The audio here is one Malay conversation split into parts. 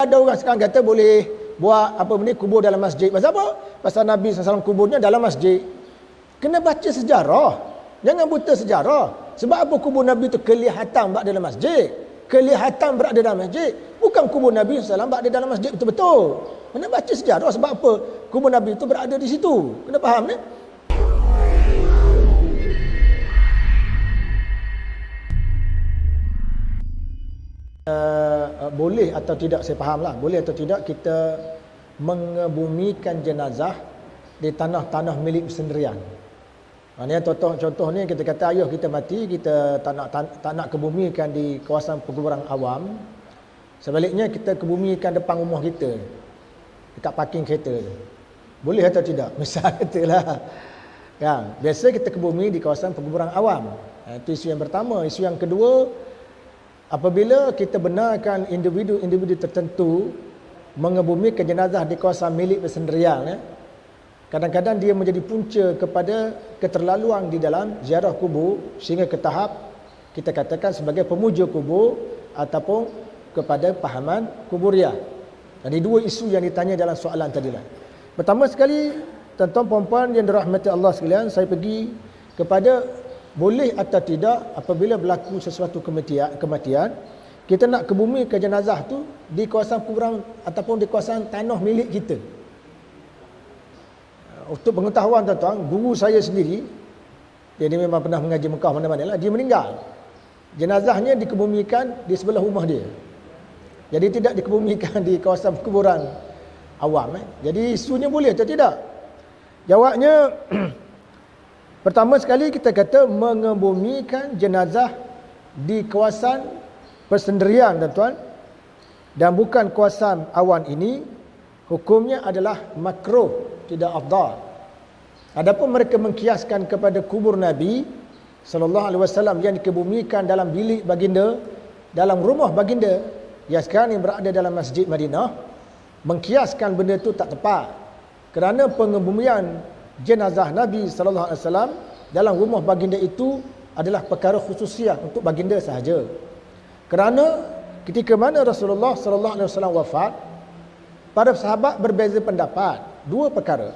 ada orang sekarang kata boleh buat apa ni kubur dalam masjid. Pasal apa? Pasal Nabi SAW kuburnya dalam masjid. Kena baca sejarah. Jangan buta sejarah. Sebab apa kubur Nabi tu kelihatan berada dalam masjid? Kelihatan berada dalam masjid. Bukan kubur Nabi SAW berada dalam masjid betul-betul. Kena baca sejarah sebab apa kubur Nabi tu berada di situ. Kena faham ni? Boleh atau tidak, saya fahamlah, boleh atau tidak kita mengebumikan jenazah di tanah-tanah milik sendirian. Maknanya contoh ni kita kata ayah kita mati, kita tak nak kebumikan di kawasan perkuburan awam. Sebaliknya kita kebumikan depan rumah kita, dekat parking kereta. Boleh atau tidak? Misal katalah. Ya, biasa kita kebumi di kawasan perkuburan awam. Itu isu yang pertama. Isu yang kedua, apabila kita benarkan individu-individu tertentu mengebumikan jenazah di kawasan milik bersendirian, kadang-kadang dia menjadi punca kepada keterlaluan di dalam ziarah kubur sehingga ke tahap kita katakan sebagai pemuja kubur ataupun kepada pahaman kuburiah. Jadi dua isu yang ditanya dalam soalan tadilah. Pertama sekali, tuan-tuan puan-puan yang dirahmati Allah sekalian, saya pergi kepada boleh atau tidak apabila berlaku sesuatu kematian, kita nak kebumikan jenazah tu di kawasan kuburan ataupun di kawasan tanah milik kita. Untuk pengetahuan tuan-tuan, guru saya sendiri, dia memang pernah mengaji Mekah mana-mana lah, dia meninggal. Jenazahnya dikebumikan di sebelah rumah dia. Jadi tidak dikebumikan di kawasan kuburan awam. Jadi isunya boleh atau tidak? Jawabnya pertama sekali kita kata mengebumikan jenazah di kawasan persendirian tuan-tuan dan bukan kawasan awan ini, hukumnya adalah makruh, tidak afdal. Adapun mereka mengkiaskan kepada kubur Nabi sallallahu alaihi wasallam yang dikebumikan dalam bilik baginda, dalam rumah baginda yang sekarang yang berada dalam Masjid Madinah, mengkiaskan benda itu tak tepat. Kerana pengebumian jenazah Nabi sallallahu alaihi wasallam dalam rumah baginda itu adalah perkara khususiah untuk baginda sahaja. Kerana ketika mana Rasulullah sallallahu alaihi wasallam wafat, para sahabat berbeza pendapat dua perkara.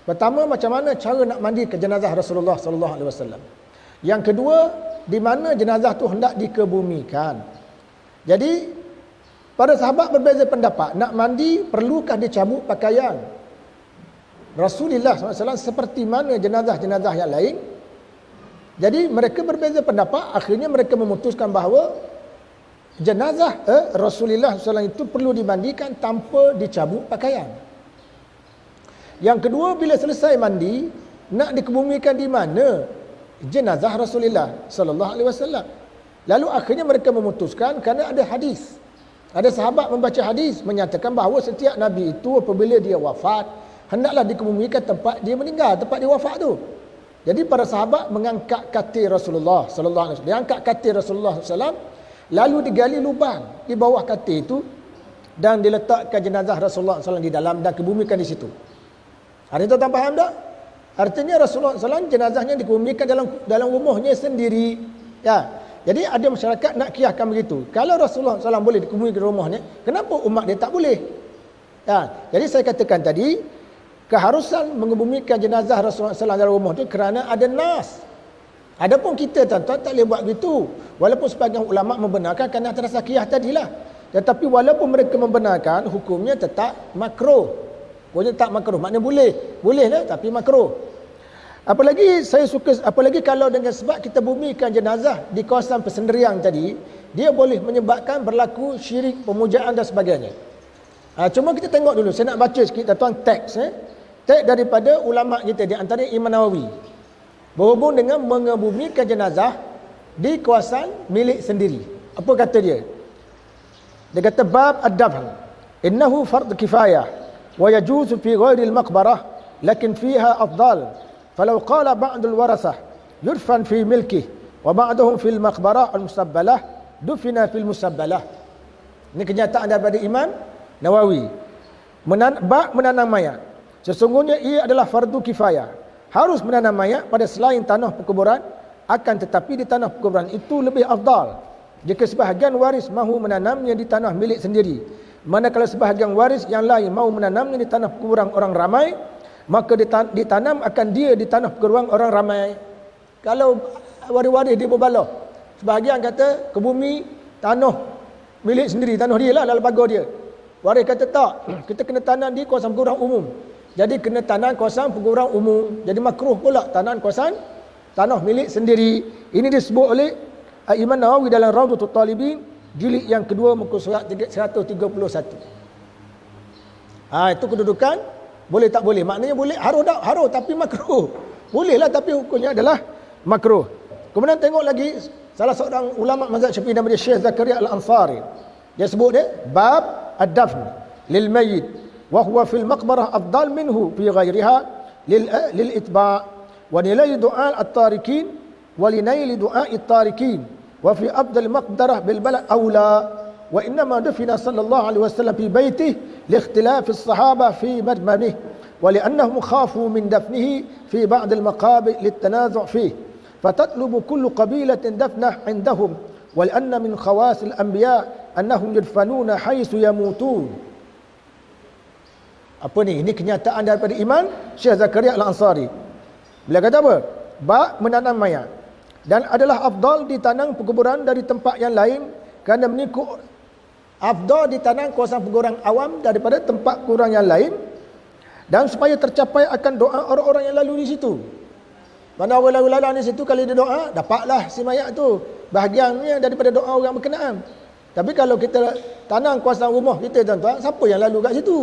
Pertama, macam mana cara nak mandi ke jenazah Rasulullah sallallahu alaihi wasallam. Yang kedua, di mana jenazah tu hendak dikebumikan. Jadi para sahabat berbeza pendapat, nak mandi perlukah dicabut pakaian Rasulullah SAW seperti mana jenazah-jenazah yang lain. Jadi mereka berbeza pendapat, akhirnya mereka memutuskan bahawa jenazah Rasulullah SAW itu perlu dimandikan tanpa dicabut pakaian. Yang kedua, bila selesai mandi, nak dikebumikan di mana jenazah Rasulullah SAW. Lalu akhirnya mereka memutuskan kerana ada hadis. Ada sahabat membaca hadis menyatakan bahawa setiap Nabi itu apabila dia wafat, hendaklah dikebumikan tempat dia meninggal, tempat dia wafat tu. Jadi para sahabat mengangkat katil Rasulullah sallallahu alaihi wasallam. Diangkat katil Rasulullah sallallahu alaihi wasallam, lalu digali lubang di bawah katil itu dan diletakkan jenazah Rasulullah sallallahu alaihi wasallam di dalam dan kebumikan di situ. Hari itu tuan faham tak? Artinya Rasulullah sallallahu alaihi wasallam jenazahnya dikebumikan dalam rumahnya sendiri. Ya. Jadi ada masyarakat nak kiaskan begitu. Kalau Rasulullah SAW boleh dikebumikan di rumahnya, kenapa umat dia tak boleh? Ya. Jadi saya katakan tadi, keharusan mengebumikan jenazah Rasulullah SAW dalam rumah itu kerana ada nas. Adapun kita tuan-tuan tak boleh buat begitu. Walaupun sebagian ulama membenarkan kerana atas qiyas tadilah. Tetapi walaupun mereka membenarkan, hukumnya tetap makruh. Hukumnya tak makruh. Maknanya boleh. Bolehlah tapi makruh. Apalagi kalau dengan sebab kita bumikan jenazah di kawasan persendirian tadi, dia boleh menyebabkan berlaku syirik, pemujaan dan sebagainya. Cuma kita tengok dulu, saya nak baca sikit tuan teks teks daripada ulama kita, di antara Imam Nawawi, berhubung dengan mengebumikan jenazah di kawasan milik sendiri. Apa kata dia? Dia kata bab ad-dafn innahu fard kifayah wa yajuzu fi ghairi al-maqbarah lakin fiha afdal. Falau qala ba'dul warasah yudfan fi milkih wa ba'duhum fil maqbarah al-musabbalah dufina fil musabbalah. Ini kenyataan daripada Imam Nawawi. Bab menanam mayat, sesungguhnya ia adalah fardu kifayah, harus menanam mayat pada selain tanah perkuburan, akan tetapi di tanah perkuburan itu lebih afdal jika sebahagian waris mahu menanamnya di tanah milik sendiri. Manakala sebahagian waris yang lain mau menanamnya di tanah perkuburan orang ramai, maka ditanam akan dia di tanah perkuburan orang ramai. Kalau waris-waris dia berbalah, sebahagian kata ke bumi tanah milik sendiri, tanah dia lah dalam pagar dia. Waris kata tak, kita kena tanam di kawasan perkuburan umum. Jadi kena tanam kawasan perkuburan umum. Jadi makruh pula tanam kawasan tanah milik sendiri. Ini disebut oleh Imam Nawawi dalam Rawdatul Talibin jilid yang kedua muka surat 131. Itu kedudukan boleh tak boleh. Maknanya boleh, haruh tapi makruh. Bolehlah tapi hukumnya adalah makruh. Kemudian tengok lagi salah seorang ulama mazhab Syafi'i nama dia Syekh Zakaria Al-Ansari. Dia sebut dia bab ad-dafn lil mayyit wa huwa fil maqbarah afdal minhu fi ghairiha lil itba' wa nilai du'a at-tarikin wa linaili du'a at-tarikin wa fi afdal maqbarah bil balad aula wa inma dafina sallallahu alaihi wasallam fi baitihi li ikhtilaf as-sahabah fi madmanihi wa li'annahum khafu min dafnihi fi ba'd al-maqabir lit-tanazu' fihi fatatlubu kullu qabilatin dafnah 'indahum wa li'anna min khawas al-anbiya' annahum yadfanuna haitsu yamutun. Apa ni? Ini kenyataan daripada Imam Syekh Zakaria Al-Ansari. Beliau kata apa? Bab menanam mayat. Dan adalah afdal ditanam perkuburan dari tempat yang lain kerana mengikut afdal ditanam kawasan perkuburan awam daripada tempat perkuburan yang lain dan supaya tercapai akan doa orang-orang yang lalu di situ. Mana orang lalu-lalu di situ kalau dia doa, dapatlah si mayat tu bahagiannya daripada doa orang berkenaan. Tapi kalau kita tanam kawasan rumah kita tuan-tuan, siapa yang lalu kat situ?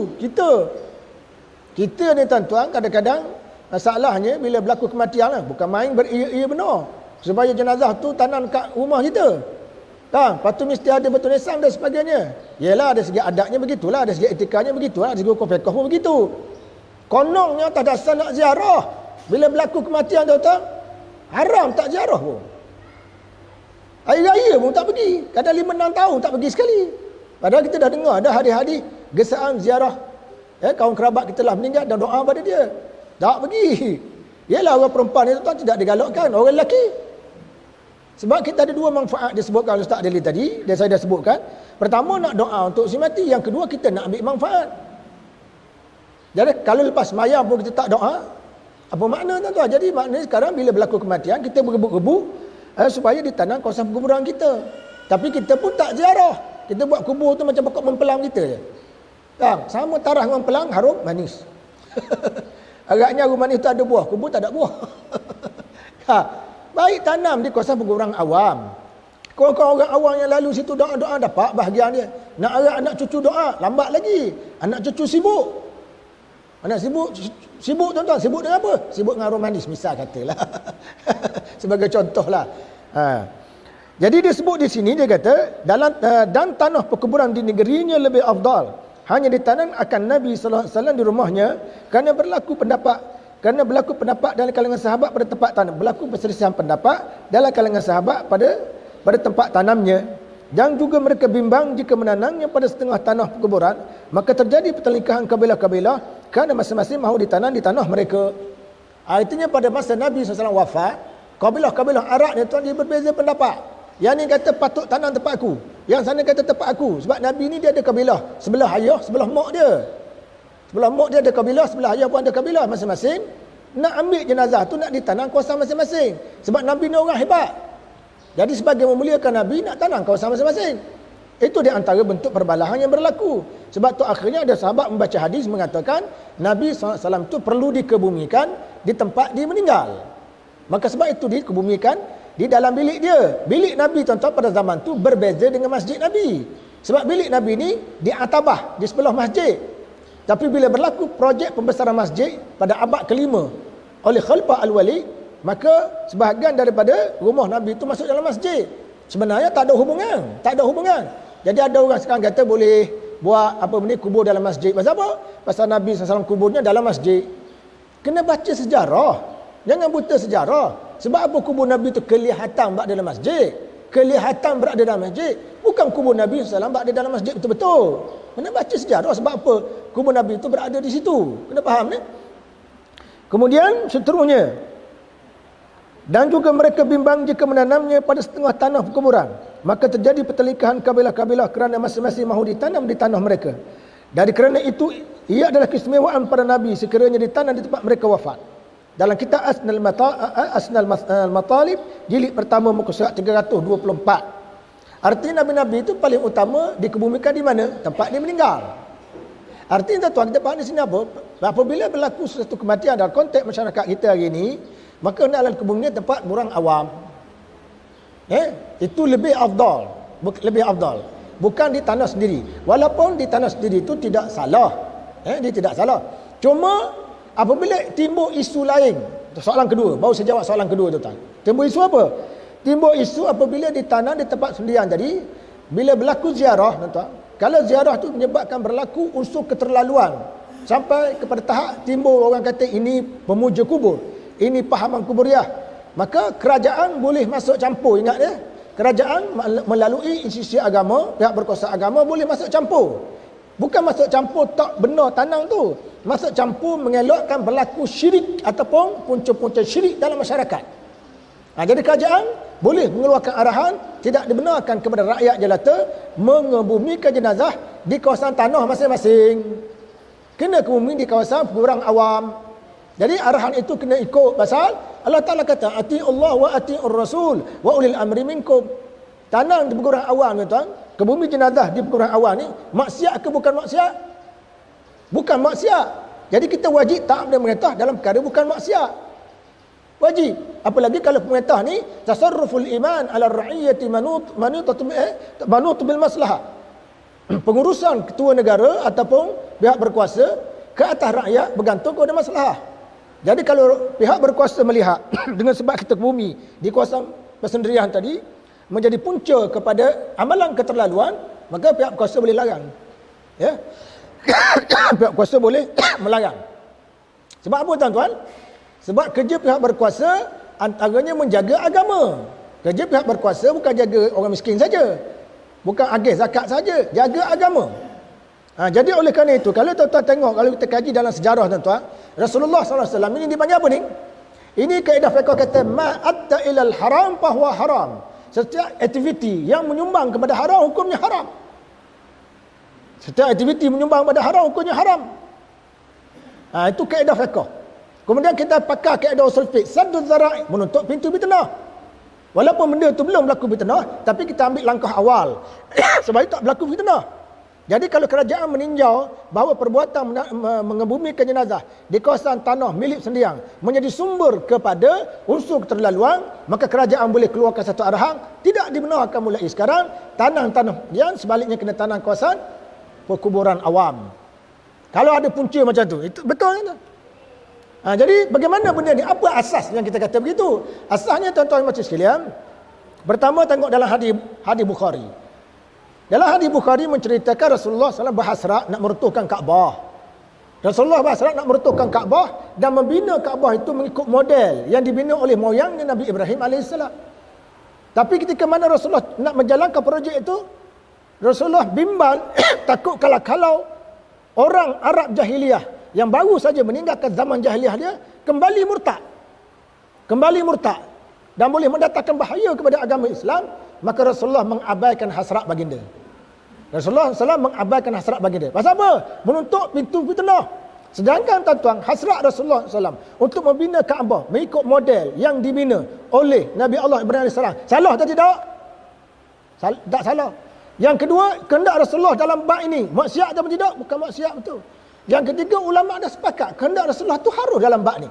Kita ni tuan-tuan kadang-kadang masalahnya bila berlaku kematian lah, bukan main beria-ia benar. Supaya jenazah tu tanam kat rumah kita. Lepas tu mesti ada betul nisan dan sebagainya. Yelah ada segi adatnya begitulah, ada segi etikanya begitulah, ada segi hukum fiqh pun begitu. Konongnya tak dasar nak ziarah. Bila berlaku kematian tuan-tuan, haram tak ziarah pun. Hari raya pun tak pergi. Kadang 5-6 tahun tak pergi sekali. Padahal kita dah dengar ada hadis-hadis gesaan ziarah kawan kerabat kita lah meninggal dan doa pada dia. Tak pergi. Yalah orang perempuan itu tidak digalakkan, orang lelaki. Sebab kita ada dua manfaat disebutkan Ustaz Adli tadi, dan saya dah sebutkan. Pertama nak doa untuk si mati, yang kedua kita nak ambil manfaat. Jadi kalau lepas mayat pun kita tak doa, apa makna tuan-tuan? Jadi maknanya sekarang bila berlaku kematian kita bergebu-gebu supaya ditanam kawasan perkuburan kita. Tapi kita pun tak ziarah. Kita buat kubur tu macam pokok mempelang kita je. Sama tarah dengan pelang, harum manis. Agaknya harum manis tu ada buah, kubur tak ada buah. Baik tanam di kawasan perkuburan awam. Kalau orang awam yang lalu situ doa-doa dapat bahagian dia. Nak arah anak cucu doa, lambat lagi. Anak cucu sibuk. Anak sibuk tuan-tuan, sibuk dengan apa? Sibuk dengan harum manis misal katalah. Sebagai contohlah. Jadi dia sebut di sini dia kata dan tanah perkuburan di negerinya lebih afdal. Hanya ditanam akan Nabi sallallahu alaihi wasallam di rumahnya kerana berlaku pendapat dalam kalangan sahabat pada tempat tanam. Berlaku perselisihan pendapat dalam kalangan sahabat pada tempat tanamnya. Dan juga mereka bimbang jika menanamnya pada setengah tanah perkuburan, maka terjadi pertelingkahan kabilah-kabilah kerana masing-masing mahu ditanam di tanah mereka. Artinya pada masa Nabi SAW wafat, kabilah-kabilah Arab ni tuan dia berbeza pendapat. Yang ni kata patut tanam tempat aku, yang sana kata tempat aku. Sebab Nabi ni dia ada kabilah, sebelah ayah, sebelah mak dia. Sebelah mak dia ada kabilah, sebelah ayah pun ada kabilah. Masing-masing nak ambil jenazah tu nak ditanam kawasan masing-masing. Sebab Nabi ni orang hebat. Jadi sebagai memuliakan Nabi nak tanam kawasan masing-masing. Itu di antara bentuk perbalahan yang berlaku. Sebab tu akhirnya ada sahabat membaca hadis mengatakan Nabi SAW tu perlu dikebumikan di tempat dia meninggal. Maka sebab itu dikebumikan di dalam bilik dia. Bilik Nabi tuan-tuan pada zaman tu berbeza dengan masjid Nabi. Sebab bilik Nabi ni di atabah, di sebelah masjid. Tapi bila berlaku projek pembesaran masjid pada abad kelima oleh Khalifah Al-Walid, maka sebahagian daripada rumah Nabi itu masuk dalam masjid. Sebenarnya tak ada hubungan. Jadi ada orang sekarang kata boleh buat kubur dalam masjid. Pasal apa? Pasal Nabi SAW kuburnya dalam masjid. Kena baca sejarah. Jangan buta sejarah. Sebab apa kubur Nabi itu kelihatan berada dalam masjid? Kelihatan berada dalam masjid. Bukan kubur Nabi SAW berada dalam masjid betul-betul. Kena baca sejarah sebab apa kubur Nabi itu berada di situ. Kena faham ni? Kemudian seterusnya Dan juga mereka bimbang jika menanamnya pada setengah tanah kuburan. Maka terjadi pertelikahan kabilah-kabilah kerana masing-masing mahu ditanam di tanah mereka. Dari kerana itu, ia adalah keistimewaan para Nabi sekiranya ditanam di tempat mereka wafat. Dalam kitab Asnal Matalib, jilid pertama muka surat 324. Artinya Nabi-Nabi itu paling utama dikebumikan di mana? Tempat dia meninggal. Artinya tuan, kita faham di sini apa? Apabila berlaku sesuatu kematian dalam konteks masyarakat kita hari ini, maka dalam kebumian tempat orang awam. Itu lebih afdal, bukan di tanah sendiri. Walaupun di tanah sendiri itu tidak salah, dia tidak salah. Cuma apabila timbul isu lain, soalan kedua, baru saya jawab soalan kedua tu tuan. Timbul isu apa? Timbul isu apabila ditanam di tempat sendirian tadi, bila berlaku ziarah, tuan. Kalau ziarah tu menyebabkan berlaku unsur keterlaluan sampai kepada tahap timbul orang kata ini pemuja kubur, ini pahaman kuburiah, maka kerajaan boleh masuk campur. Ingat ya, kerajaan melalui institusi agama, pihak berkuasa agama boleh masuk campur. Bukan masuk campur tak benar tanang tu, masuk campur mengelakkan berlaku syirik ataupun punca-punca syirik dalam masyarakat. Jadi kerajaan boleh mengeluarkan arahan tidak dibenarkan kepada rakyat jelata mengebumikan jenazah di kawasan tanah masing-masing. Kena kebumi di kawasan kurang awam. Jadi arahan itu kena ikut pasal Allah Ta'ala kata ati Allah wa ati'ur rasul wa ulil amri minkum. Tanang di pergurang awam ni tuan, kebumi jenazah di pergurang awam ni maksiat ke bukan maksiat? Bukan maksiat. Jadi kita wajib taat dan mengetah dalam perkara bukan maksiat. Wajib. Apalagi kalau pemerintah ni tasarruful iman ala ra'iyyati manut bil maslahah. Pengurusan ketua negara ataupun pihak berkuasa ke atas rakyat bergantung kepada masalah. Jadi kalau pihak berkuasa melihat dengan sebab kita ke bumi di kawasan persendirian tadi menjadi punca kepada amalan keterlaluan, maka pihak berkuasa boleh larang. Ya. Pihak berkuasa boleh melarang. Sebab apa tuan-tuan? Sebab kerja pihak berkuasa antaranya menjaga agama. Kerja pihak berkuasa bukan jaga orang miskin saja, bukan agih zakat saja, jaga agama. Jadi oleh kerana itu, kalau tuan-tuan tengok, kalau kita kaji dalam sejarah tuan-tuan, Rasulullah SAW ini dipanggil apa ni? Ini kaedah fiqh kata ma'atta ilal haram fahuwa haram. Setiap aktiviti yang menyumbang kepada haram, hukumnya haram. Setiap aktiviti menyumbang kepada haram, hukumnya haram. Itu kaedah fiqh. Kemudian kita pakai kaedah usul fiqh, sadduz zara'i, menutup pintu fitnah. Walaupun benda itu belum berlaku fitnah, tapi kita ambil langkah awal sebab itu tak berlaku fitnah. Jadi kalau kerajaan meninjau bahawa perbuatan mengebumikan jenazah di kawasan tanah milik sendiang menjadi sumber kepada unsur keterlaluan, maka kerajaan boleh keluarkan satu arahan tidak dibenarkan mulai sekarang tanah-tanah yang sebaliknya kena tanam kawasan perkuburan awam. Kalau ada punca macam tu, itu betul kan? Jadi bagaimana benda ni? Apa asas yang kita kata begitu? Asasnya tuan-tuan macam sekalian, pertama tengok dalam hadis Bukhari. Dalam hadis Bukhari menceritakan Rasulullah SAW berhasrat nak meruntuhkan Kaabah. Rasulullah berhasrat nak meruntuhkan Kaabah dan membina Kaabah itu mengikut model yang dibina oleh moyangnya Nabi Ibrahim AS. Tapi ketika mana Rasulullah nak menjalankan projek itu, Rasulullah bimbang takut kalau orang Arab jahiliyah yang baru saja meninggalkan zaman jahiliyah dia kembali murtad dan boleh mendatangkan bahaya kepada agama Islam, maka Rasulullah mengabaikan hasrat baginda. Rasulullah SAW mengabaikan hasrat baginda. Pasal apa? Menutup pintu fitnah. Sedangkan tuan-tuan, hasrat Rasulullah SAW untuk membina Kaabah mengikut model yang dibina oleh Nabi Allah Ibrahim AS, salah atau tidak? Tak salah. Yang kedua, kehendak Rasulullah dalam bab ini maksiat atau tidak? Bukan maksiat, betul. Yang ketiga, ulama dah sepakat kehendak Rasulullah tu harus dalam bab ni.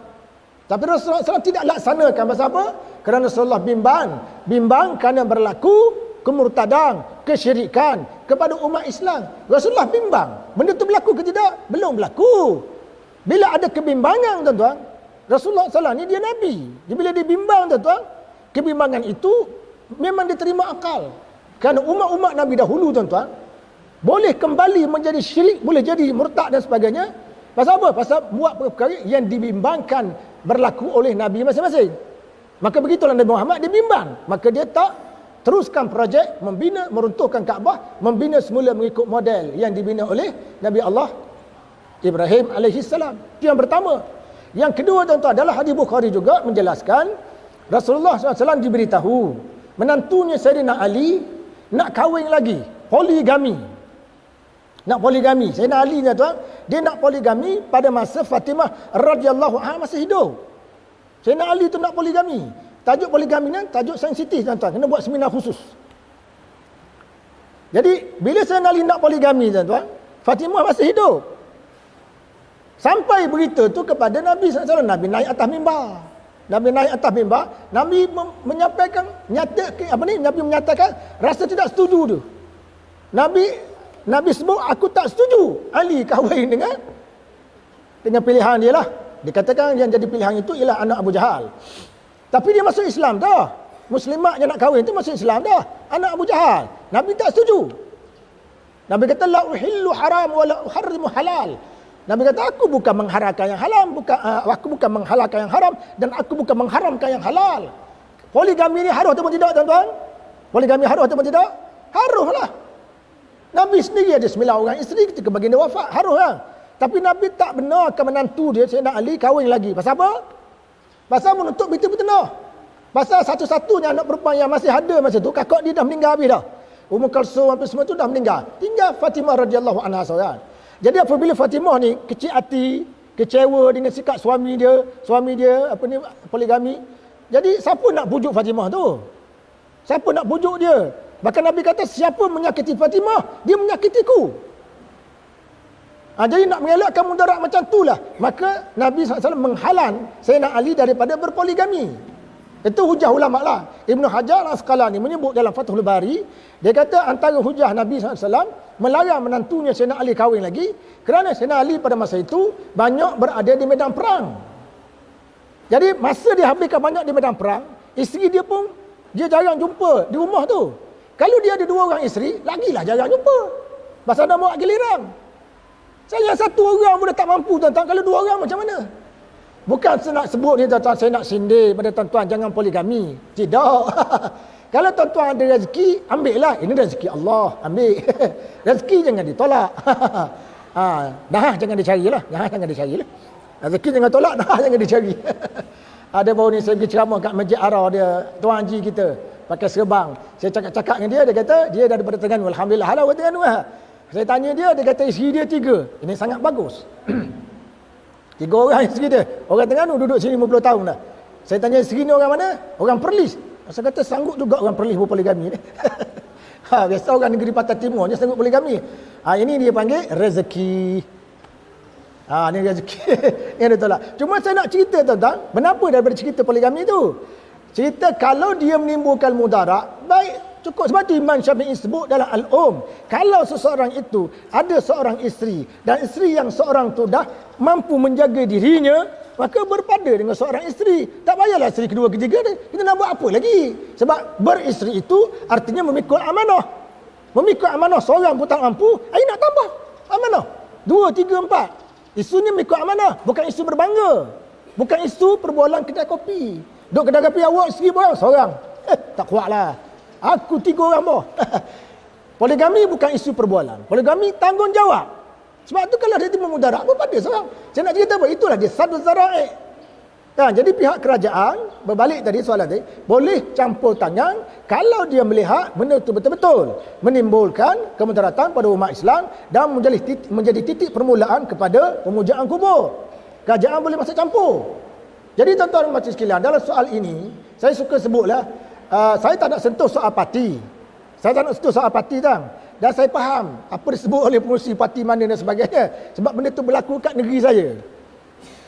Tapi Rasulullah SAW tidak laksanakan. Pasal apa? Kerana Rasulullah bimbang kerana berlaku kemurtadan, kesyirikan kepada umat Islam. Rasulullah bimbang. Benda tu berlaku ke tidak? Belum berlaku. Bila ada kebimbangan tuan-tuan, Rasulullah SAW ni dia Nabi. Bila dia bimbang tuan-tuan, kebimbangan itu memang diterima akal. Kerana umat-umat Nabi dahulu tuan-tuan, boleh kembali menjadi syirik, boleh jadi murtad dan sebagainya. Pasal apa? Pasal buat perkara yang dibimbangkan berlaku oleh Nabi masing-masing. Maka begitulah Nabi Muhammad dibimbang. Maka dia tak teruskan projek membina, meruntuhkan Kaabah, membina semula mengikut model yang dibina oleh Nabi Allah Ibrahim alaihissalam. Itu yang pertama. Yang kedua tuan-tuan, dalam hadis Bukhari juga menjelaskan Rasulullah SAW diberitahu menantunya Sayyidina Ali nak kahwin lagi, poligami. Nak poligami. Sayyidina Ali ni tuan, dia nak poligami pada masa Fatimah radhiyallahu anha masih hidup. Sayyidina Ali tu nak poligami. Tajuk poligami ni tajuk sensitif tuan-tuan, kena buat seminar khusus. Jadi bila Sayyidina Ali nak poligami tuan-tuan, Fatimah masih hidup. Sampai berita tu kepada Nabi SAW. Nabi naik atas mimbar. Nabi menyampaikan Nabi menyatakan rasa tidak setuju tu. Nabi sebut aku tak setuju Ali kahwin dengan pilihan dia lah. Dikatakan yang jadi pilihan itu ialah anak Abu Jahal. Tapi dia masuk Islam dah. Muslimat yang nak kahwin tu masuk Islam dah. Anak Abu Jahal. Nabi tak setuju. Nabi kata la uhillu haram wa la uharrimu halal. Nabi kata aku bukan mengharamkan yang haram, aku bukan menghalalkan yang haram dan aku bukan mengharamkan yang halal. Poligami ni haram ataupun tidak tuan-tuan? Poligami haram ataupun tidak? Haram lah. Nabi sendiri ada 9 orang isteri ketika baginda wafat, haram lah. Tapi Nabi tak benarkan menantu dia Sayyidina Ali kahwin lagi. Pasal apa? Pasal menutup binti bertenah. Pasal satu-satunya anak perempuan yang masih ada masa tu, kakak dia dah meninggal habis dah. Ummul Kulsum apa semua tu dah meninggal. Tinggal Fatimah radhiyallahu anha seorang. Jadi apabila Fatimah ni kecil hati, kecewa dengan sikap suami dia poligami. Jadi siapa nak pujuk Fatimah tu? Siapa nak pujuk dia? Bahkan Nabi kata siapa menyakiti Fatimah, dia menyakitiku. Jadi nak mengelakkan mudarat macam itulah, maka Nabi SAW menghalang Sayyidina Ali daripada berpoligami. Itu hujah ulama lah. Ibnu Hajar Al-Asqalani menyebut dalam Fathul Bari, dia kata antara hujah Nabi SAW melarang menantunya Sayyidina Ali kahwin lagi kerana Sayyidina Ali pada masa itu banyak berada di medan perang. Jadi masa dia habiskan banyak di medan perang, isteri dia pun dia jarang jumpa di rumah tu. Kalau dia ada 2 orang isteri, lagilah jarang jumpa. Pasal dah bawa giliran. Saya 1 orang pun dah tak mampu tuan-tuan, kalau 2 orang macam mana? Bukan saya nak sebut ni tuan-tuan, saya nak sindir pada tuan-tuan jangan poligami. Tidak. Kalau tuan-tuan ada rezeki, ambil lah. Ini rezeki Allah, ambil. Rezeki jangan ditolak. Jangan dicari lah. Rezeki jangan tolak, jangan dicari. Ada baru ni saya pergi ceramah kat Masjid Ara, dia Tuan Haji kita pakai serban. Saya cakap-cakap dengan dia kata dia daripada Terengganu. Alhamdulillah, halau Terengganu lah. Saya tanya dia kata isteri dia 3. Ini sangat bagus. 3 orang isteri dia. Orang Terengganu duduk sini 50 tahun dah. Saya tanya isteri ni orang mana? Orang Perlis. Saya kata sanggup juga orang Perlis berpoligami ni. Biasa orang negeri Pantai Timur je sanggup poligami. Ini dia panggil rezeki. Ni rezeki. Yang dia tolak. Cuma saya nak cerita tuan-tuan, kenapa daripada cerita poligami tu? Cerita kalau dia menimbulkan mudarat, baik cukup. Sebab tu Imam Syafi'i sebut dalam Al-Um, kalau seseorang itu ada seorang isteri dan isteri yang seorang tu dah mampu menjaga dirinya, maka berpada dengan seorang isteri. Tak payahlah isteri kedua ketiga ni. Kita nak buat apa lagi? Sebab beristeri itu artinya memikul amanah. Memikul amanah seorang pun tak mampu, nak tambah amanah 2, 3, 4. Isunya memikul amanah, bukan isu berbangga. Bukan isu perbualan kedai kopi. Duk kedai kopi awak isteri orang seorang. Tak kuatlah. Aku 3 orang boh. Poligami bukan isu perbualan. Poligami tanggungjawab. Sebab tu kalau dia timbul mudarat, apa pada seorang? Saya nak cerita apa? Itulah dia sadul zara'i. Jadi pihak kerajaan, berbalik tadi soalan tadi, boleh campur tangan kalau dia melihat benda itu betul-betul menimbulkan kemudaratan pada umat Islam dan menjadi titik permulaan kepada pemujaan kubur. Kerajaan boleh masuk campur. Jadi tuan-tuan dan makcik sekalian, dalam soal ini, saya suka sebutlah, saya tak nak sentuh soal parti. Saya tak nak sentuh soal parti dan saya faham apa disebut oleh pengurusi parti mana dan sebagainya. Sebab benda itu berlaku kat negeri saya.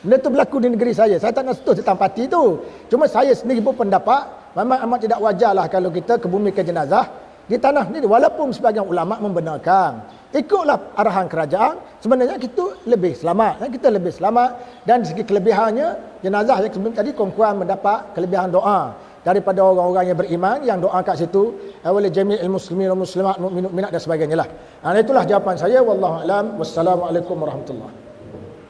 Benda itu berlaku di negeri saya. Saya tak nak sentuh tentang parti itu. Cuma saya sendiri pun pendapat, memang amat tidak wajarlah kalau kita kebumikan jenazah di tanah ni. Walaupun sebagian ulama membenarkan, ikutlah arahan kerajaan, sebenarnya kita lebih selamat. Kita lebih selamat dan segi kelebihannya, jenazah yang sebelum tadi kurang mendapat kelebihan doa daripada orang-orang yang beriman yang doa kat situ oleh jami'il muslimin wa muslimat, mukmin mukminat dan sebagainya lah. Itulah jawapan saya, wallahu alam. Wassalamualaikum warahmatullahi